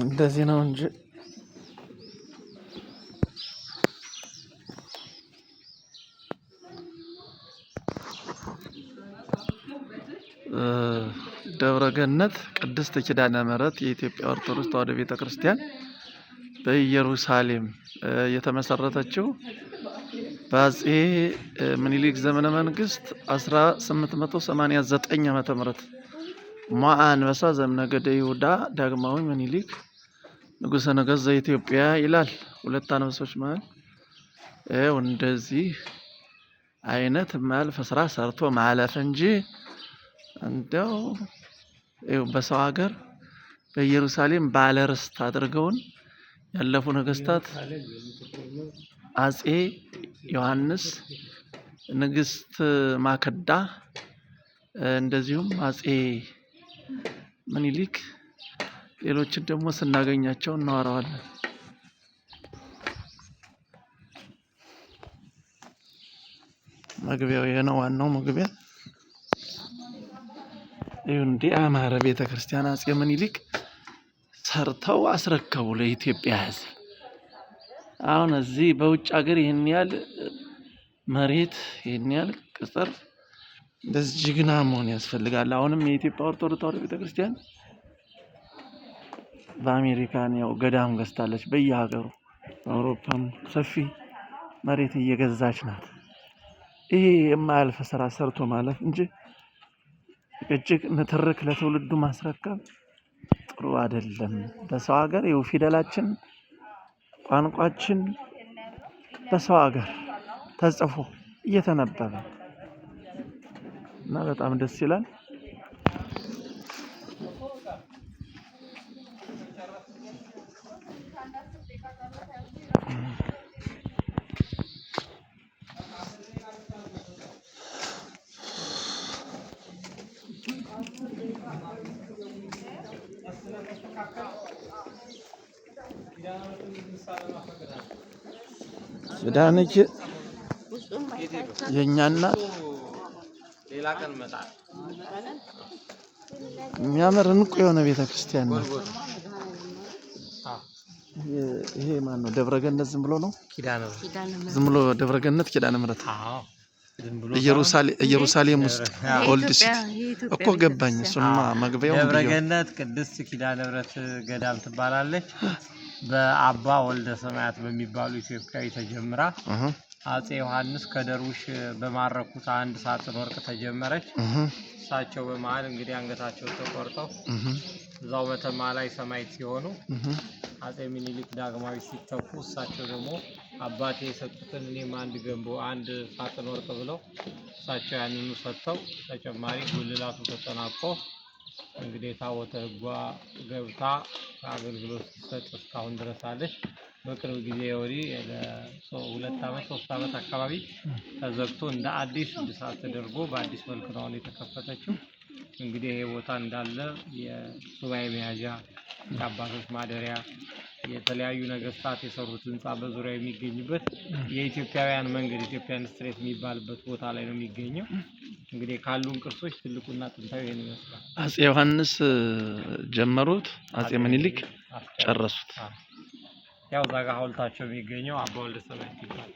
እንደዚህ ነው እንጂ ደብረ ገነት ቅድስት ኪዳነ ምሕረት የኢትዮጵያ ኦርቶዶክስ ተዋሕዶ ቤተክርስቲያን በኢየሩሳሌም የተመሰረተችው በአፄ ምኒልክ ዘመነ መንግስት 1889 ዓመተ ምህረት ሞዐ አንበሳ ዘእምነገደ ይሁዳ ዳግማዊ ምኒልክ ንጉሠ ነገሥት ዘኢትዮጵያ ይላል። ሁለት አንበሶች ማለት እንደዚህ አይነት ማለፍ ስራ ሰርቶ ማለፍ እንጂ እንደው በሰው ሀገር በኢየሩሳሌም ባለ ርስት አድርገውን ያለፉ ነገስታት አፄ ዮሐንስ፣ ንግስት ማክዳ እንደዚሁም አፄ ምኒልክ ሌሎችን ደግሞ ስናገኛቸው እናወራዋለን። መግቢያው ይሄ ነው፣ ዋናው መግቢያ እንዴ አማረ ቤተክርስቲያን አፄ ምኒልክ ሰርተው አስረከቡ ለኢትዮጵያ ሕዝብ። አሁን እዚህ በውጭ ሀገር ይሄን ያህል መሬት ይሄን ያህል ቅጥር እንደዚህ ጅግና መሆን ያስፈልጋል። አሁንም የኢትዮጵያ ኦርቶዶክስ ተዋሕዶ ቤተክርስቲያን በአሜሪካን ያው ገዳም ገዝታለች፣ በየሀገሩ በአውሮፓም ሰፊ መሬት እየገዛች ናት። ይሄ የማያልፍ ስራ ሰርቶ ማለፍ እንጂ እጅግ ንትርክ ለትውልዱ ማስረከብ ጥሩ አይደለም። በሰው ሀገር ይኸው ፊደላችን ቋንቋችን በሰው ሀገር ተጽፎ እየተነበበ እና በጣም ደስ ይላል። ዳንኪ የኛ እናት ሌላ ቀን መጣ የሚያምር እንቁ የሆነ ቤተክርስቲያን ነው። ይሄ ማን ነው? ደብረ ገነት ዝም ብሎ ነው? ዝም ብሎ ደብረ ገነት ኪዳነ ምሕረት ኢየሩሳሌም ውስጥ ኦልድ ሲቲ እኮ ገባኝ። እሱማ መግቢያው ደብረ ገነት ቅድስት ኪዳነ ምሕረት ገዳም ትባላለች። በአባ ወልደ ሰማያት በሚባሉ ኢትዮጵያዊ ተጀምራ አፄ ዮሐንስ ከደርውሽ በማረኩት አንድ ሳጥን ወርቅ ተጀመረች። እሳቸው በመሃል እንግዲህ አንገታቸው ተቆርጠው እዛው በተማ ላይ ሰማዕት ሲሆኑ አፄ ምኒልክ ዳግማዊ ሲተኩ እሳቸው ደግሞ አባቴ የሰጡትን እኔም አንድ ገንቦ አንድ ሳጥን ወርቅ ብለው እሳቸው ያንኑ ሰጥተው ተጨማሪ ጉልላቱ ተጠናቆ እንግዲህ ታቦተ ሕጓ ገብታ አገልግሎት ስትሰጥ እስካሁን ድረስ አለች። በቅርብ ጊዜ ወዲህ ለ2 ዓመት 3 ዓመት አካባቢ ተዘግቶ እንደ አዲስ እድሳት ተደርጎ በአዲስ መልክ ነው የተከፈተችው። እንግዲህ ይሄ ቦታ እንዳለ የሱባኤ መያዣ፣ የአባቶች ማደሪያ፣ የተለያዩ ነገስታት የሰሩት ህንጻ በዙሪያው የሚገኝበት የኢትዮጵያውያን መንገድ ኢትዮጵያን ስትሬት የሚባልበት ቦታ ላይ ነው የሚገኘው። እንግዲህ ካሉን ቅርሶች ትልቁና ጥንታዊ ይሄን ይመስላል። አፄ ዮሐንስ ጀመሩት፣ አፄ ምኒልክ ጨረሱት። ያው ዛጋ ሐውልታቸው የሚገኘው አባ ወልደ ሰማያት ይባላል።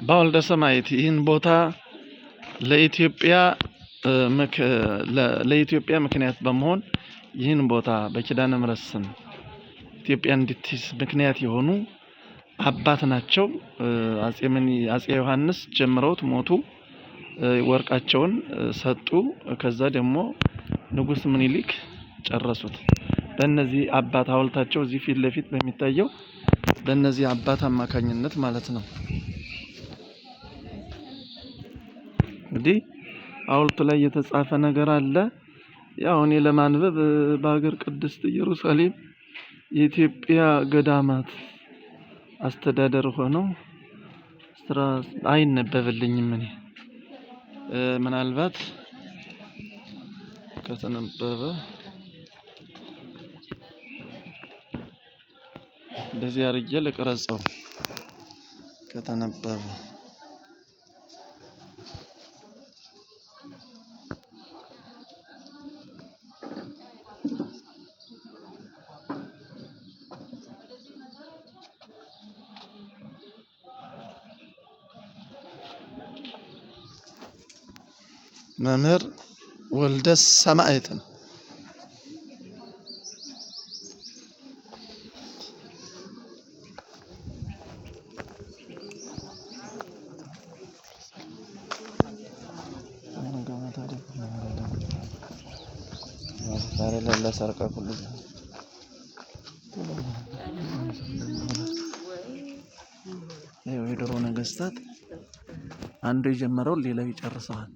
በወልደ ሰማያት ይህን ቦታ ለኢትዮጵያ ምክንያት በመሆን ይህን ቦታ በኪዳነ ምሕረት ስም ኢትዮጵያ እንድትይዝ ምክንያት የሆኑ አባት ናቸው። አፄ ዮሐንስ ጀምረውት ሞቱ፣ ወርቃቸውን ሰጡ። ከዛ ደግሞ ንጉስ ምኒልክ ጨረሱት። በእነዚህ አባት ሐውልታቸው እዚህ ፊት ለፊት በሚታየው በእነዚህ አባት አማካኝነት ማለት ነው። እንግዲህ ሐውልቱ ላይ የተጻፈ ነገር አለ። ያው እኔ ለማንበብ በሀገር ቅድስት ኢየሩሳሌም የኢትዮጵያ ገዳማት አስተዳደር ሆነው አይነበብልኝም እኔ ምናልባት ከተነበበ እንደዚህ አድርጌ ልቅረጸው ከተነበበ መምህር ወልደ ሰማዕት ነው። የድሮ ነገስታት አንዱ የጀመረው ሌላው ይጨርሰዋል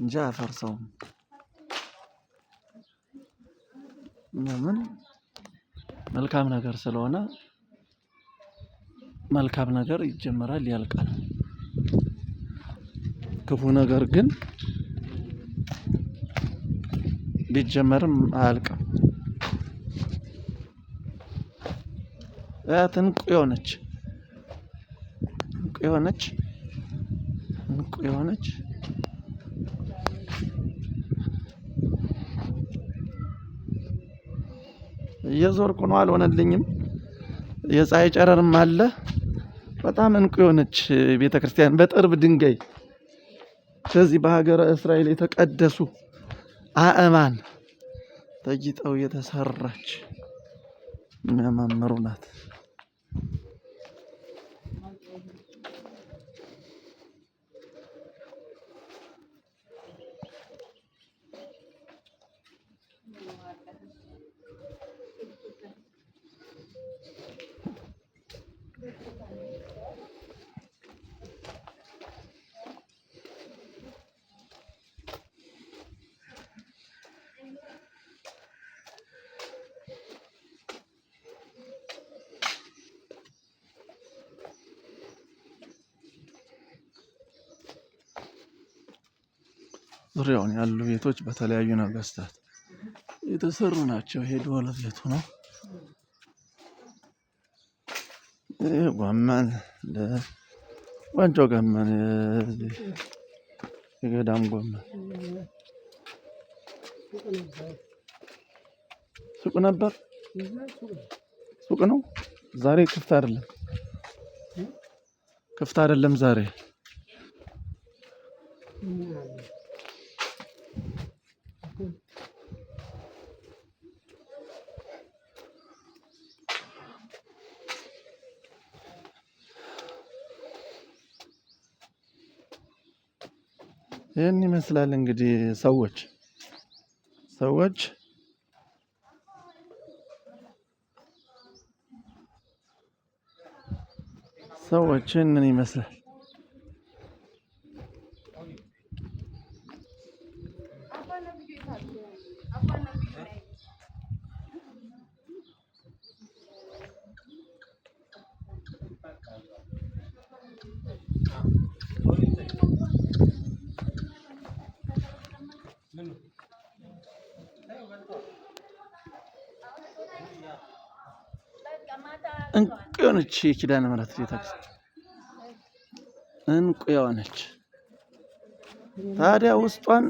እንጂ አፈርሰውም። ለምን? መልካም ነገር ስለሆነ መልካም ነገር ይጀመራል ያልቃል። ክፉ ነገር ግን ቢጀመርም አያልቅም። እንቁ የሆነች እየዞርኩ ነው አልሆነልኝም። የፀሐይ ጨረርም አለ። በጣም እንቁ የሆነች ቤተክርስቲያን በጥርብ ድንጋይ ከዚህ በሀገረ እስራኤል የተቀደሱ አእማን ተጊጠው የተሰራች የሚያማምሩ ናት። ዙሪያውን ያሉ ቤቶች በተለያዩ ነገስታት የተሰሩ ናቸው። ሄዶ ለቤቱ ነው። ጎመን ለቆንጆ ጎመን የገዳም ጎመን ሱቅ ነበር። ሱቅ ነው። ዛሬ ክፍት አይደለም ዛሬ። ይህን ይመስላል እንግዲህ ሰዎች ምን ይመስላል? እንቁ የሆነች የኪዳነ ምሕረት ቤተክርስቲያን እንቁ የሆነች ታዲያ ውስጧን